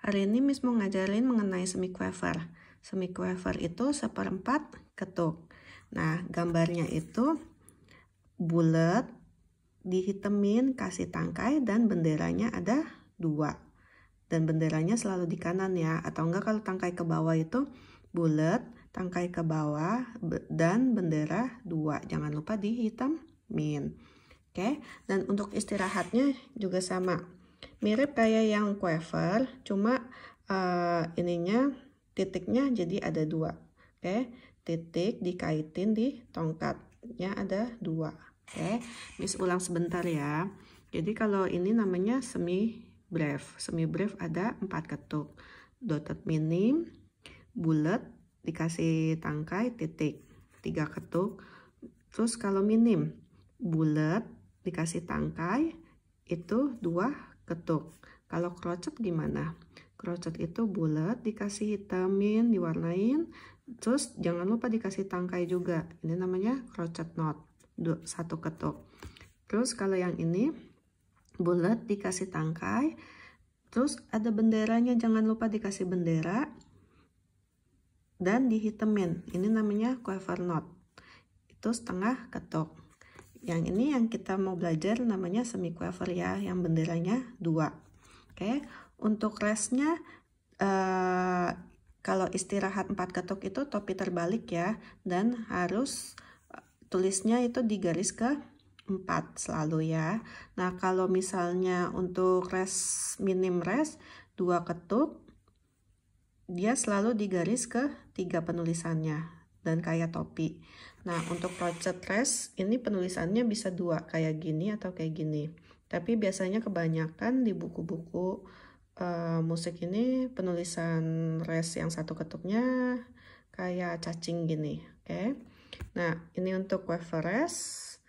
Hari ini Miss mau ngajarin mengenai semiquaver. Semiquaver itu 1/4 ketuk. Nah, gambarnya itu bulat, dihitemin, kasih tangkai, dan benderanya ada 2. Dan benderanya selalu di kanan ya. Atau enggak kalau tangkai ke bawah itu bulat, tangkai ke bawah, dan bendera 2. Jangan lupa dihitamin. Oke, dan untuk istirahatnya juga sama. Mirip kayak yang quaver, cuma ininya titiknya jadi ada 2. Oke, titik dikaitin di tongkatnya ada 2. Oke, Miss ulang sebentar ya. Jadi kalau ini namanya semi breve. Semi breve ada 4 ketuk. Dotted minim, bulat, dikasih tangkai, titik, 3 ketuk. Terus kalau minim, bulat, dikasih tangkai, itu 2 ketuk. Kalau crochet gimana? Crochet itu bulat, dikasih hitamin, diwarnain, terus jangan lupa dikasih tangkai juga. Ini namanya crochet knot, 1 ketuk. Terus kalau yang ini bulat, dikasih tangkai, terus ada benderanya, jangan lupa dikasih bendera, dan dihitamin. Ini namanya quaver knot, itu 1/2 ketuk. Yang ini yang kita mau belajar namanya semiquaver ya, yang benderanya 2. Oke, untuk restnya kalau istirahat 4 ketuk itu topi terbalik ya, dan harus tulisnya itu di garis ke 4 selalu ya. Nah, kalau misalnya untuk rest minim rest 2 ketuk, dia selalu di garis ke 3 penulisannya dan kayak topi. Nah, untuk crochet rest ini penulisannya bisa 2 kayak gini atau kayak gini. Tapi biasanya kebanyakan di buku-buku musik ini penulisan rest yang 1 ketuknya kayak cacing gini. Oke. Nah, ini untuk quaver rest.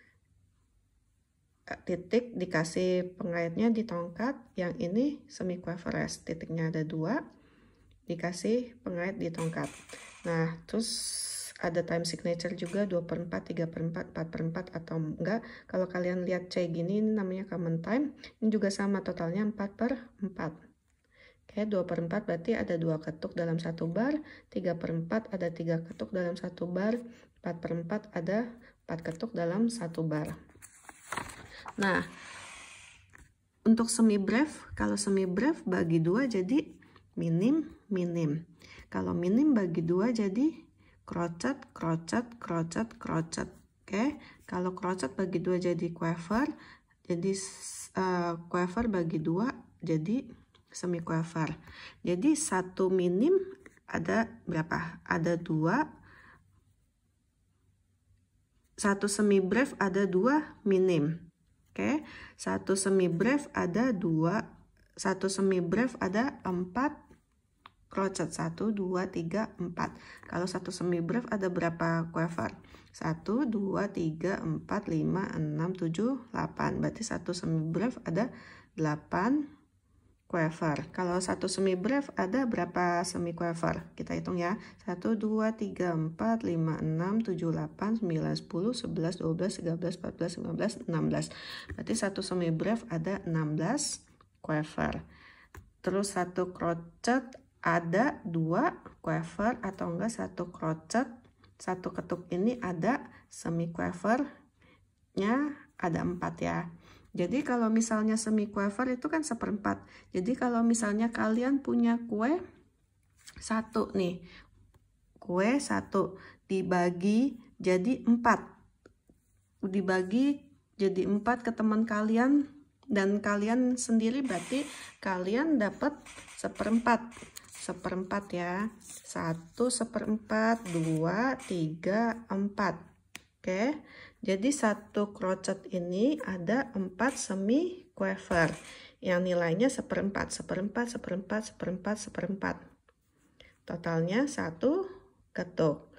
Titik dikasih pengaitnya di tongkat. Yang ini semiquaver rest. Titiknya ada 2. Dikasih pengait di tongkat. Nah, terus ada time signature juga 2/4, 3/4, 4/4 atau enggak. Kalau kalian lihat C gini, ini namanya common time. Ini juga sama, totalnya 4/4. Oke, 2/4 berarti ada 2 ketuk dalam 1 bar, 3/4 ada 3 ketuk dalam 1 bar, 4/4 ada 4 ketuk dalam 1 bar. Nah, untuk semi breve, kalau semi breve bagi 2 jadi minim, minim. Kalau minim bagi 2 jadi crochet, crochet, crochet, crochet. Oke, kalau crochet bagi 2 jadi quaver, jadi quaver bagi 2 jadi semi quaver. Jadi 1 minim ada berapa? Ada 2. 1 semi breve ada 2 minim. Oke, 1 semi breve ada 2. 1 semi breve ada 4 crochet, 1, 2, 3, 4. Kalau 1 semi breve ada berapa quaver? 1, 2, 3, 4, 5, 6, 7, 8. Berarti 1 semi breve ada 8 quaver. Kalau 1 semi breve ada berapa semi quaver? Kita hitung ya. 1, 2, 3, 4, 5, 6, 7, 8, 9, 10, 11, 12, 13, 14, 15, 16. Berarti 1 semi breve ada 16 quaver. Terus 1 crochet ada 2 quaver atau enggak 1 crochet, 1 ketuk ini ada semi quavernya ada 4 ya. Jadi kalau misalnya semi quaver itu kan 1/4. Jadi kalau misalnya kalian punya kue 1 nih, kue 1 dibagi jadi 4, dibagi jadi 4 ke teman kalian dan kalian sendiri, berarti kalian dapat 1/4. 1/4 ya. 1, 1/4, 2, 3, 4. Oke. Jadi 1 crochet ini ada 4 semi quaver. Yang nilainya 1/4, 1/4, 1/4, 1/4, 1/4. Totalnya 1 ketuk.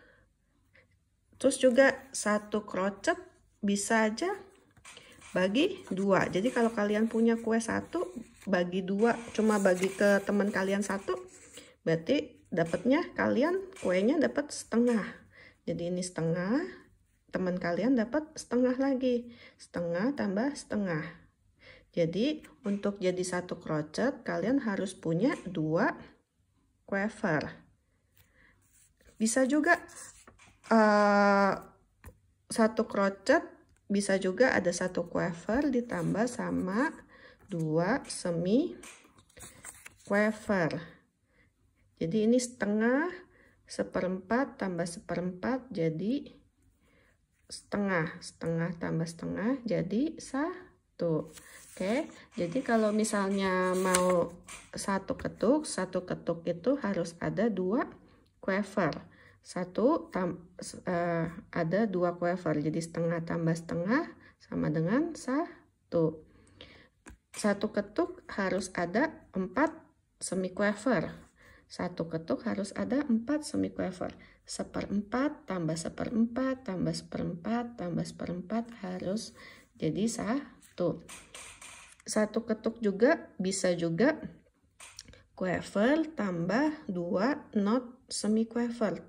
Terus juga 1 crochet bisa aja bagi 2. Jadi kalau kalian punya kue 1 bagi 2, cuma bagi ke teman kalian 1, berarti dapatnya kalian kuenya dapat setengah. Jadi ini setengah, teman kalian dapat setengah lagi. Setengah tambah setengah. Jadi untuk jadi satu crochet kalian harus punya 2 quiver. Bisa juga satu crochet bisa juga ada 1 quiver ditambah sama 2 semi quiver. Jadi ini setengah, 1/4 tambah 1/4 jadi setengah, setengah tambah setengah jadi 1. Oke, jadi kalau misalnya mau satu ketuk itu harus ada 2 quiver. Ada 2 quiver, jadi setengah tambah setengah sama dengan 1. Satu ketuk harus ada 4 semi quiver. Satu ketuk harus ada 4 semi quiver. 1/4 tambah 1/4 tambah 1/4 tambah 1/4 harus jadi 1. Satu ketuk juga bisa juga quiver tambah 2 knot semi quiver.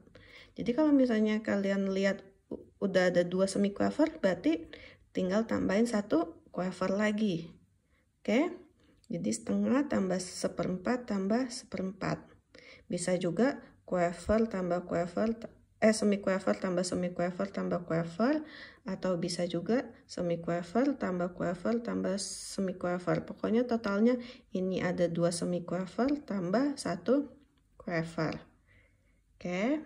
Jadi kalau misalnya kalian lihat udah ada 2 semi quiver, berarti tinggal tambahin 1 quiver lagi. Oke, jadi setengah tambah 1/4 tambah 1/4. Bisa juga quiver tambah quiver, semi quiver tambah semi quiver tambah quiver, atau bisa juga semi quiver tambah quiver tambah semi quiver. Pokoknya totalnya ini ada 2 semi quiver tambah 1 quiver. Oke.